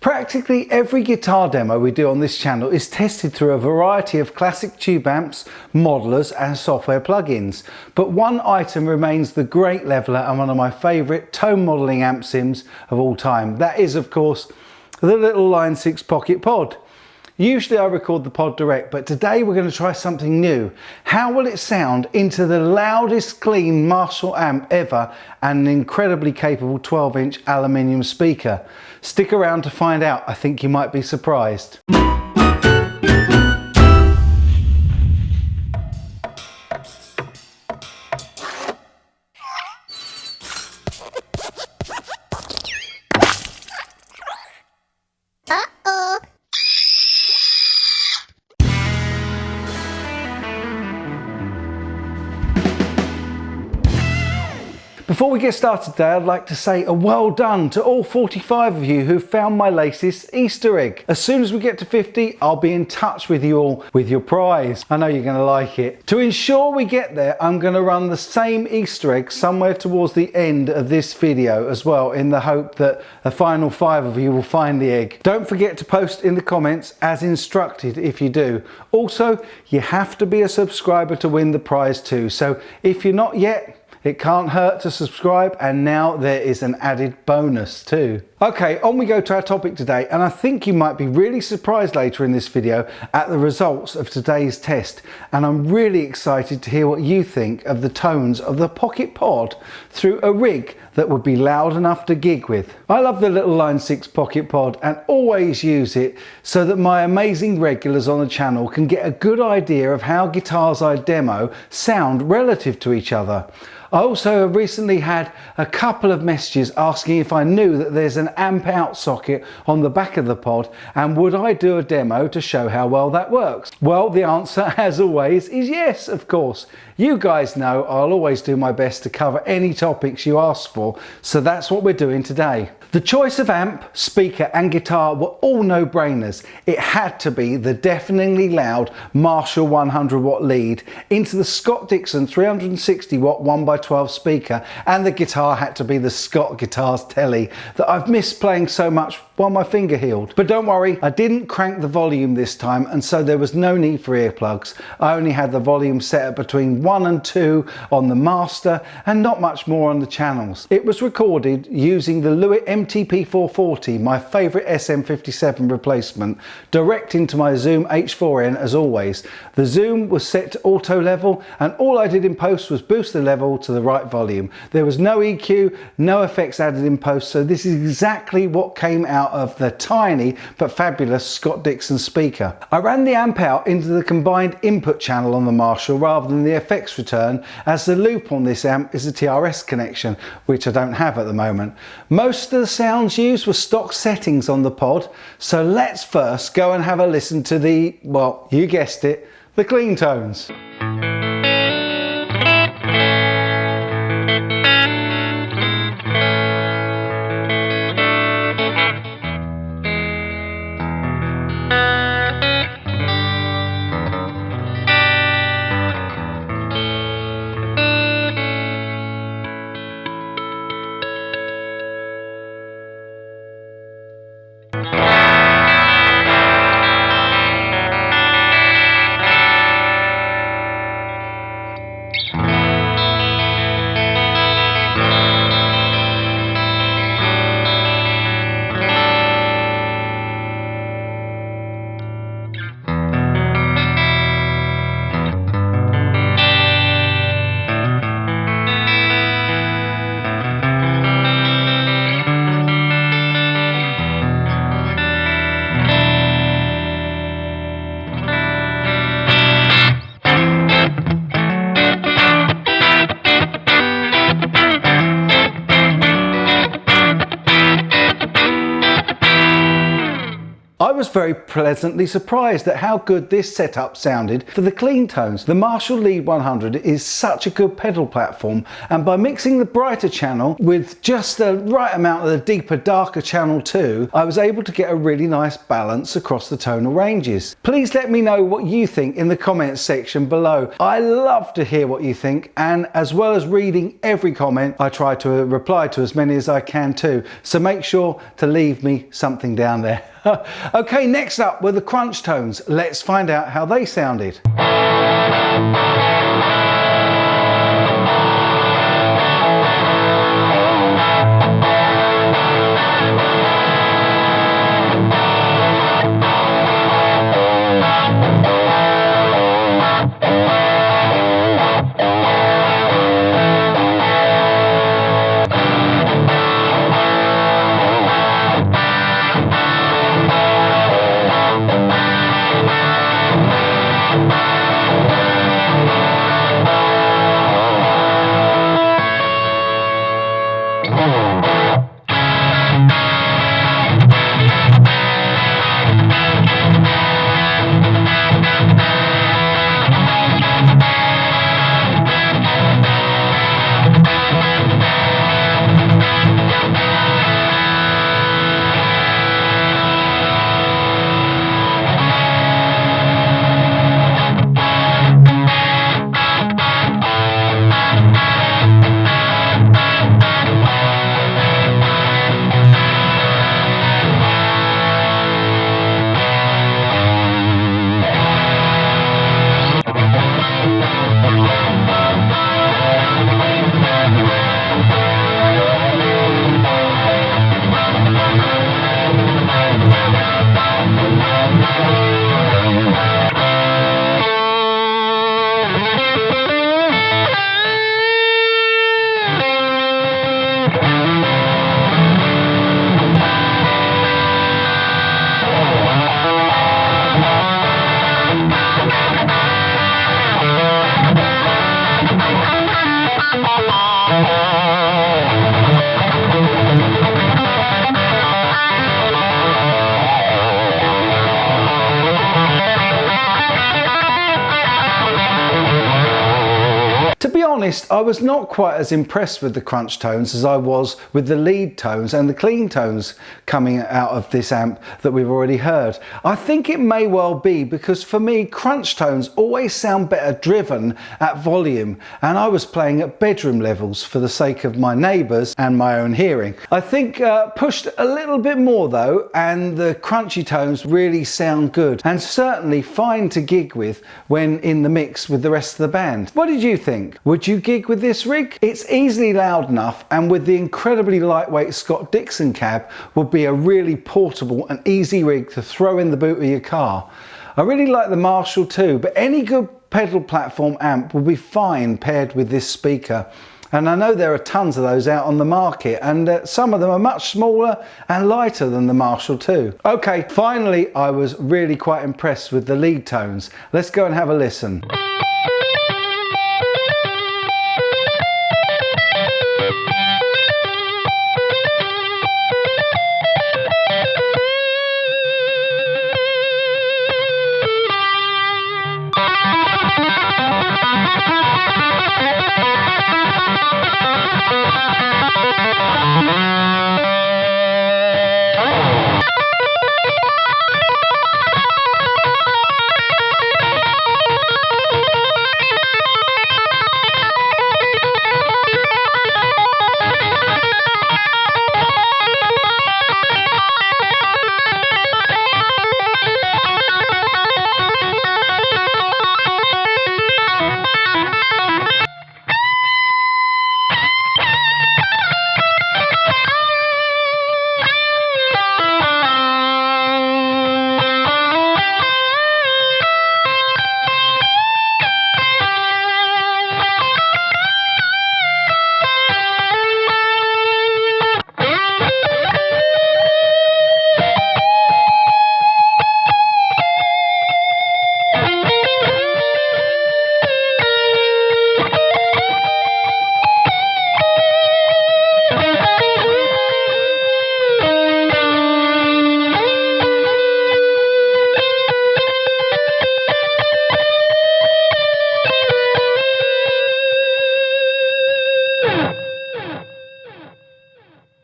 Practically every guitar demo we do on this channel is tested through a variety of classic tube amps, modelers and software plugins. But one item remains the great leveler and one of my favourite tone modelling amp sims of all time. That is, of course, the little Line 6 Pocket Pod. Usually I record the pod direct, but today we're going to try something new. How will it sound into the loudest clean Marshall amp ever and an incredibly capable 12-inch aluminium speaker? Stick around to find out. I think you might be surprised. Before we get started today, I'd like to say a well done to all 45 of you who found my latest Easter egg. As soon as we get to 50, I'll be in touch with you all with your prize. I know you're going to like it. To ensure we get there, I'm going to run the same Easter egg somewhere towards the end of this video as well, in the hope that the final 5 of you will find the egg. Don't forget to post in the comments as instructed if you do. Also, you have to be a subscriber to win the prize too. So if you're not yet, it can't hurt to subscribe, and now there is an added bonus too. Okay, on we go to our topic today, and I think you might be really surprised later in this video at the results of today's test, and I'm really excited to hear what you think of the tones of the Pocket Pod through a rig that would be loud enough to gig with. I love the little Line 6 Pocket Pod and always use it so that my amazing regulars on the channel can get a good idea of how guitars I demo sound relative to each other. I also have recently had a couple of messages asking if I knew that there's an amp out socket on the back of the pod and would I do a demo to show how well that works. Well, the answer as always is yes, of course. You guys know I'll always do my best to cover any topics you ask for, so that's what we're doing today. The choice of amp, speaker and guitar were all no-brainers. It had to be the deafeningly loud Marshall 100 watt lead into the Scott Dixon 360 watt 1x12 speaker, and the guitar had to be the Scott Guitars Telly that I've missed playing so much while my finger healed. But don't worry, I didn't crank the volume this time, and so there was no need for earplugs. I only had the volume set at between 1 and 2 on the master and not much more on the channels. It was recorded using the Lewitt MTP440, my favourite SM57 replacement, direct into my Zoom H4n as always. The Zoom was set to auto level, and all I did in post was boost the level to the right volume. There was no EQ, no effects added in post, so this is exactly what came out of the tiny but fabulous Scott Dixon speaker. I ran the amp out into the combined input channel on the Marshall rather than the effects return, as the loop on this amp is a TRS connection, which I don't have at the moment. Most of the sounds used were stock settings on the pod, so let's first go and have a listen to the, well, you guessed it, the clean tones. I was very pleasantly surprised at how good this setup sounded for the clean tones. The Marshall Lead 100 is such a good pedal platform, and by mixing the brighter channel with just the right amount of the deeper, darker channel too, I was able to get a really nice balance across the tonal ranges. Please let me know what you think in the comments section below. I love to hear what you think, and as well as reading every comment, I try to reply to as many as I can too, so make sure to leave me something down there. Okay, next up were the crunch tones. Let's find out how they sounded. Honest, I was not quite as impressed with the crunch tones as I was with the lead tones and the clean tones coming out of this amp that we've already heard. I think it may well be because for me crunch tones always sound better driven at volume, and I was playing at bedroom levels for the sake of my neighbours and my own hearing. I think pushed a little bit more though, and the crunchy tones really sound good and certainly fine to gig with when in the mix with the rest of the band. What did you think? Would you gig with this rig? It's easily loud enough, and with the incredibly lightweight Scott Dixon cab would be a really portable and easy rig to throw in the boot of your car. I really like the Marshall too, but any good pedal platform amp will be fine paired with this speaker. And I know there are tons of those out on the market, and some of them are much smaller and lighter than the Marshall too. Okay, finally I was really quite impressed with the lead tones. Let's go and have a listen.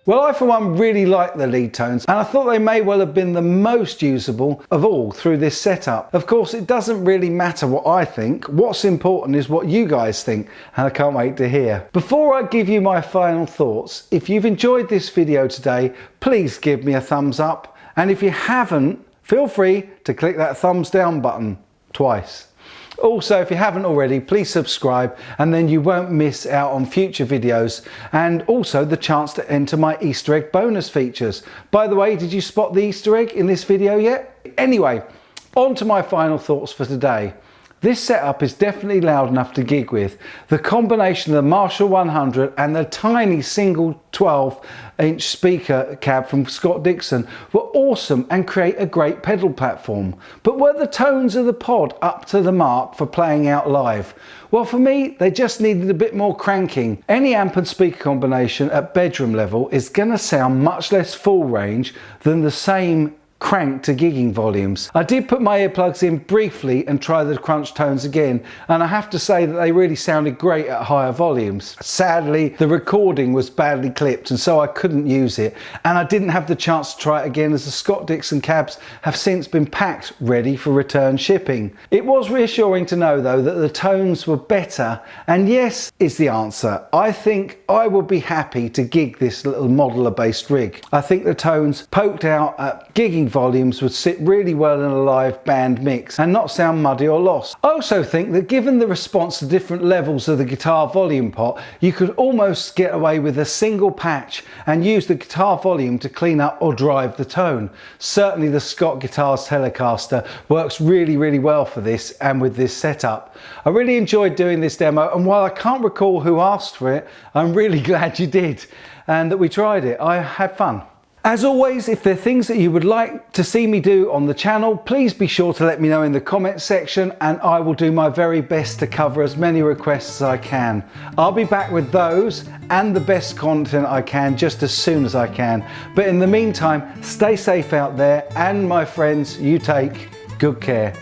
Well, I for one really like the lead tones, and I thought they may well have been the most usable of all through this setup. Of course, it doesn't really matter what I think. What's important is what you guys think, and I can't wait to hear. Before I give you my final thoughts, if you've enjoyed this video today, please give me a thumbs up, and if you haven't, feel free to click that thumbs down button twice. Also, if you haven't already, please subscribe, and then you won't miss out on future videos, and also the chance to enter my Easter egg bonus features. By the way, did you spot the Easter egg in this video yet? Anyway, on to my final thoughts for today. This setup is definitely loud enough to gig with. The combination of the Marshall 100 and the tiny single 12-inch speaker cab from Scott Dixon were awesome and create a great pedal platform. But were the tones of the pod up to the mark for playing out live? Well, for me, they just needed a bit more cranking. Any amp and speaker combination at bedroom level is going to sound much less full range than the same crank to gigging volumes. I did put my earplugs in briefly and try the crunch tones again, and I have to say that they really sounded great at higher volumes. Sadly, the recording was badly clipped and so I couldn't use it, and I didn't have the chance to try it again as the Scott Dixon cabs have since been packed ready for return shipping. It was reassuring to know though that the tones were better, and yes is the answer. I think I would be happy to gig this little modeler based rig. I think the tones poked out at gigging volumes would sit really well in a live band mix and not sound muddy or lost. I also think that given the response to different levels of the guitar volume pot, you could almost get away with a single patch and use the guitar volume to clean up or drive the tone. Certainly the Scott Guitars Telecaster works really well for this and with this setup. I really enjoyed doing this demo, and while I can't recall who asked for it, I'm really glad you did and that we tried it. I had fun. As always, if there are things that you would like to see me do on the channel, please be sure to let me know in the comments section, and I will do my very best to cover as many requests as I can. I'll be back with those and the best content I can just as soon as I can. But in the meantime, stay safe out there, and my friends, you take good care.